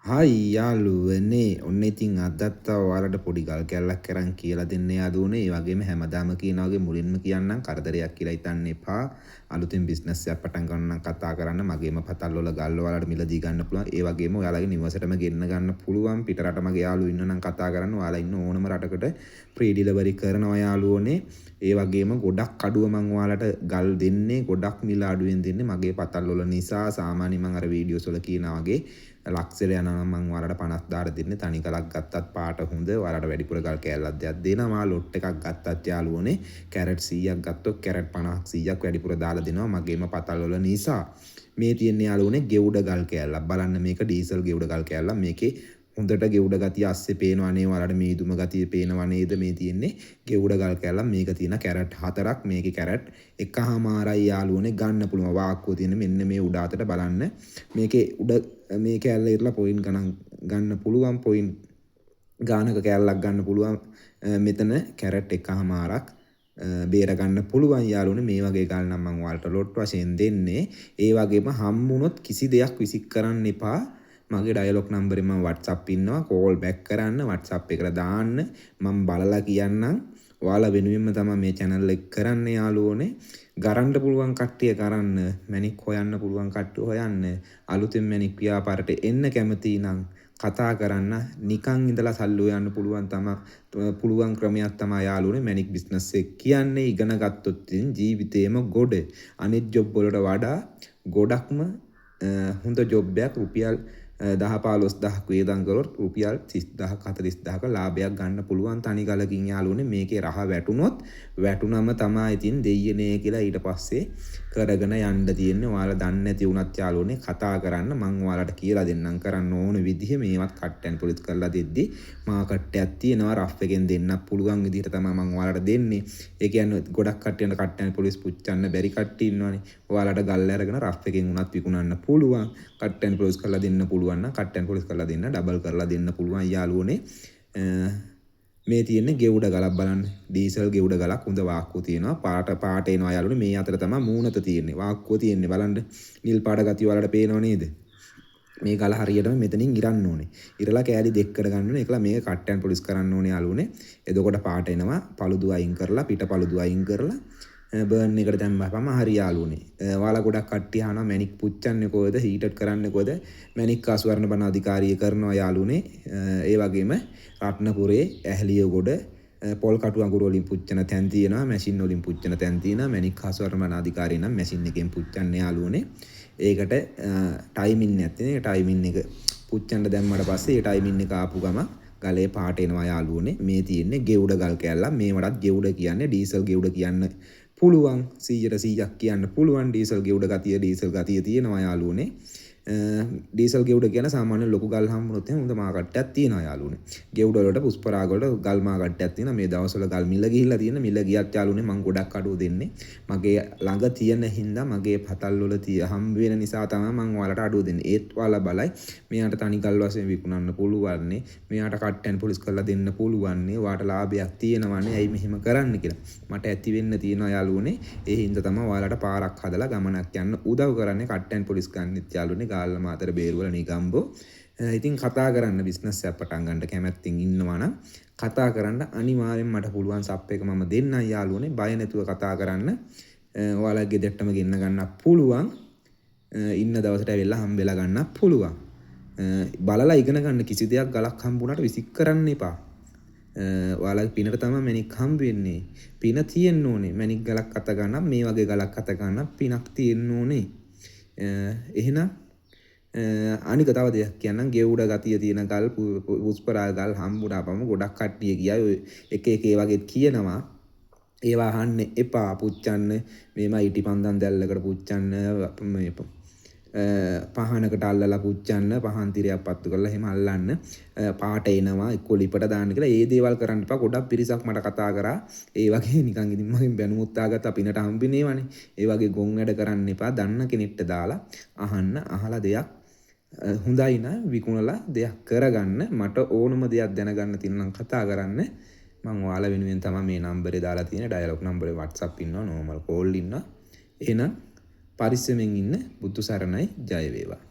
හයි යාළුවනේ ඔන්න ඉතින් අදත් ඔයාලට පොඩි ගල් කැල්ලක් කරන් කියලා දෙන්න යාළුවනේ. ඒ වගේම හැමදාම කියනා වගේ මුලින්ම කියන්නම් කරදරයක් කියලා හිතන්න එපා. අලුතෙන් බිස්නස් එකක් පටන් ගන්න නම් කතා කරන්න. මගේම පතල් වල ගල් ඔයාලට මිලදී ගන්න පුළුවන්. ඒ වගේම ඔයාලගේ නිවසටම ගෙන්න ගන්න පුළුවන්. පිටරට මගේ යාළුවෝ ඉන්න නම් කතා කරන්න. ඔයාලා ඉන්න ඕනම රටකට ෆ්‍රී ඩිලිවරි කරනවා යාළුවනේ. ඒ වගේම ගොඩක් අඩුව මං ඔයාලට ගල් දෙන්නේ. ගොඩක් මිල අඩුවෙන් දෙන්නේ. මගේ පතල් වල නිසා සාමාන්‍යයෙන් මං අර වීඩියෝස් වල කියනා වගේ ලක්ෂයට යනවා මම ඔයාලට 50000 දෙන්නේ. තනි කලක් ගත්තත් පාට හොඳ. ඔයාලට වැඩිපුර ගල් කෑල්ලක් දෙයක් දෙනවා. ලොට් එකක් ගත්තත් යාළුවනේ කැරට් 100ක් ගත්තොත් කැරට් 50ක් 100ක් වැඩිපුර දාලා දෙනවා මගේම පතල් වල නිසා. මේ තියෙන යාළුවනේ ගෙවුඩ ගල් කෑල්ලක්. බලන්න මේක ඩීසල් ගෙවුඩ ගල් කෑල්ලක්. මේකේ හොඳට ගෙවුඩ ගතිය අස්සේ පේනවා නේ. ඔයාලට මීදුම ගතිය පේනවා නේද? මේ තියෙන්නේ ගෙවුඩ ගල් කෑල්ලක්. මේක තියෙන කැරට් 4ක්. මේකේ කැරට් 1.5යි යාළුවනේ ගන්න පුළුවන්. වාක්කුව තියෙන මෙන්න මේ උඩ අතට බලන්න. මේකේ උඩ මේ කෑල්ල ඉරලා පොයින්ට් ගණන් ගන්න පුළුවන්. පොයින්ට් ගානක කෑල්ලක් ගන්න පුළුවන්. මෙතන කැරට් 1.5ක් බේර ගන්න පුළුවන් යාළුවනේ. මේ වගේ ගල් නම් මම ඔයාලට ලොට් වශයෙන් දෙන්නේ. ඒ වගේම හම්බුනොත් කිසි දෙයක් විසික් කරන්න එපා. මගේ ඩයලොග් නම්බරේ මම WhatsApp ඉන්නවා. කෝල් බෑක් කරන්න WhatsApp එකට දාන්න. මම බලලා කියන්නම්. ඔයාලා වෙනුවෙන්ම තමයි මේ channel එක කරන්න යාළුවනේ. ගරන්න පුළුවන් කට්ටිය කරන්න. මැනික් හොයන්න පුළුවන් කට්ටිය හොයන්න. අලුතෙන් මැනික් ව්‍යාපාරයට එන්න කැමති නම් කතා කරන්න. නිකන් ඉඳලා සල්ලි හොයන්න පුළුවන් ක්‍රමයක් තමයි යාළුවනේ මැනික් බිස්නස් එක කියන්නේ. ඉගෙන ගත්තොත් ජීවිතේම ගොඩ. අනිත් ජොබ් වලට වඩා ගොඩක්ම හොඳ ජොබ් එකක්. රුපියල් 10-15,000ක් වේදන් කරොත් රුපියල් 30,000ක් 40,000ක ලාභයක් ගන්න පුළුවන් තනි ගලකින් යාළුවනේ. මේකේ රහ වැටුනොත් වැටුනම තමයි ඉතින් දෙයියනේ කියලා ඊට පස්සේ කරගෙන යන්න තියෙන්නේ. ඔයාලා දන්නේ නැති වුණත් යාළුවනේ කතා කරන්න. මම ඔයාලට කියලා දෙන්නම් කරන්න ඕන විදිහ. මේවත් කට් ඇන්ඩ් පොලිස් කරලා දෙද්දි මාකට් එකක් තියෙනවා. රෆ් එකෙන් දෙන්නත් පුළුවන් විදිහට තමයි මම ඔයාලට දෙන්නේ. ඒ කියන්නේ ගොඩක් කට්ටියන්ට කට් ඇන්ඩ් පොලිස් පුච්චන්න බැරි කට්ටිය ඉන්නවනේ. ඔයාලට ගල් අරගෙන රෆ් එකෙන් උනත් විකුණන්න පුළුවන්. කට් ඇන්ඩ් පොලිස් කරලා දෙන්න පුළුවන්. කට් ඇන්ඩ් පොලිස් කරලා දෙන්න ඩබල් කරලා දෙන්න පුළුවන් යාළුවනේ. මේ තියෙන්නේ ගෙවුඩ ගලක් බලන්න. ඩීසල් ගෙවුඩ ගලක් හොඳ වාක්කුව තියෙනවා. පාට එනවා යාළුවනේ. මේ අතර තමයි මූණත තියෙන්නේ. වාක්කුව තියෙන්නේ බලන්න. නිල් පාට ගතිය වලට පේනව නේද? මේ ගල හරියටම මෙතනින් ඉරන්න ඕනේ. ඉරලා කෑලි දෙකකට ගන්න ඕනේ. ඒකලා මේක කට් ඇන්ඩ් පොලිස් කරන්න ඕනේ යාළුවනේ. එතකොට පාට එනවා. පළුදු අයින් කරලා පිට පළුදු අයින් කරලා බර්න් එකට දැම්මම හරි යාළුවනේ. ඔයාලා ගොඩක් කට්ටිය අහනවා මැනික් පුච්චන්නේ කොහෙද? හීටඩ් කරන්නේ කොහෙද? මැනික් ආසවර්ණ බණ අධිකාරිය කරනවා යාළුවනේ. ඒ වගේම රත්නපුරේ ඇහලියගොඩ පොල් කටු අඟුරු වලින් පුච්චන තැන් තියෙනවා. මැෂින් වලින් පුච්චන තැන් තියෙනවා. මැනික් ආසවර්ණ බණ අධිකාරිය නම් මැෂින් එකෙන් පුච්චන්නේ යාළුවනේ. ඒකට ටයිමින් නැත් නේ. ටයිමින් එක පුච්චන්න දැම්මට පස්සේ ඒ ටයිමින් එක ආපු ගම ගලේ පාට එනවා යාළුවනේ. මේ තියෙන්නේ ගෙවුඩ ගල් කෑල්ල. මේවටත් ගෙවුඩ කියන්නේ ඩීසල් ගෙවුඩ කියන්න පුළුවන්. 100%ක් කියන්න පුළුවන්. ඩීසල් ගෙවුඩ ගතිය තියෙනවා යාළුවනේ. ඩීසල් ගෙවුඩ කියන සාමාන්‍ය ලොකු ගල් හම්බුනොත් එහෙනම් හොඳ මාකට් එකක් තියෙනවා යාළුවනේ. ගෙවුඩ වලට පුස්පරාග වලට ගල් මාකට් එකක් තියෙනවා. මේ දවස්වල ගල් මිල ගිහිල්ලා තියෙන. මිල ගියත් යාළුවනේ මම ගොඩක් අඩුව දෙන්නේ. මගේ ළඟ තියෙන හින්දා මගේ පතල් වල හම්බ වෙන නිසා තමයි මම ඔයාලට අඩුව දෙන්නේ. ඒත් ඔයාලා බලයි මෙයාට තනි ගල් වශයෙන් විකුණන්න පුළුවන් නේ. මෙයාට කට් ඇන්ඩ් පොලිස් කරලා දෙන්න පුළුවන් නේ. ඔයාට ලාභයක් තියෙනවනේ. ඇයි මෙහෙම කරන්න කියලා. මට ඇති වෙන්න තියෙනවා යාළුවනේ. ඒ හින්දා තමයි ඔයාලට පාරක් හදලා ගමනක් යන්න උදව් කරන්නේ. කට් ඇන්ඩ් පොලිස් ගන්නෙත් යාළුවනේ. ගාල්ල මාතර බේරුවල නිගම්බෝ. ඉතින් කතා කරන්න බිස්නස් එකක් පටන් ගන්න කැමැත්තෙන් ඉන්නවා නම් කතා කරන්න අනිවාර්යෙන් මට පුළුවන් සප් එක මම දෙන්නම් යාළුවනේ. බය නැතුව කතා කරන්න. ඔයාලා ගෙදරටම ගෙන්න ගන්න පුළුවන්. ඉන්න දවසට ඇවිල්ලා හම්බෙලා ගන්න පුළුවන්. බලලා ඉගෙන ගන්න. කිසි දෙයක් ගලක් හම්බුනට විසික් කරන්න එපා. ඔයාලා පිනට තමයි මැනික් හම්බ වෙන්නේ. පින තියෙන්න ඕනේ. මැනික් ගලක් අත ගන්න මේ වගේ ගලක් අත ගන්න පිනක් තියෙන්න ඕනේ. එහෙනම් අනික තව දෙයක් කියන්නම්. ගෙවුඩ ගතිය තියෙන ගල් පුස්පරා ගල් හම්බුනාපම ගොඩක් කට්ටිය ගියා. ඔය එක ඒ වගේ කියනවා. ඒවා අහන්න එපා. පුච්චන්න මේම ඊටි පන්දන් දැල්ලකට පුච්චන්න මේ පහනකට අල්ලලා පුච්චන්න පහන් තිරයක් පත්තු කරලා එහෙම අල්ලන්න පාට එනවා එක්ක ලිපට දාන්න කියලා ඒ දේවල් කරන්න එපා. ගොඩක් පිරිසක් මට කතා කරා. ඒ වගේ නිකන් ඉතින් මගෙන් බැනුමුත් ආගත්ත අපිනට හම්බෙන්නේවනේ. ඒ වගේ ගොන් වැඩ කරන්න එපා. දන්න කෙනෙක්ට දාලා අහන්න. අහලා දෙයක් හොඳයි නම් විකුණලා දෙයක් කරගන්න. මට ඕනම දෙයක් දැනගන්න තියෙනවා කතා කරන්න. මම ඔයාලා වෙනුවෙන් තමයි මේ නම්බරේ දාලා තියෙන. ඩයලොග් නම්බරේ WhatsApp ඉන්නවා. normal call ඉන්නවා. එහෙනම් පරිස්සමෙන් ඉන්න. බුදු සරණයි. ජය වේවා.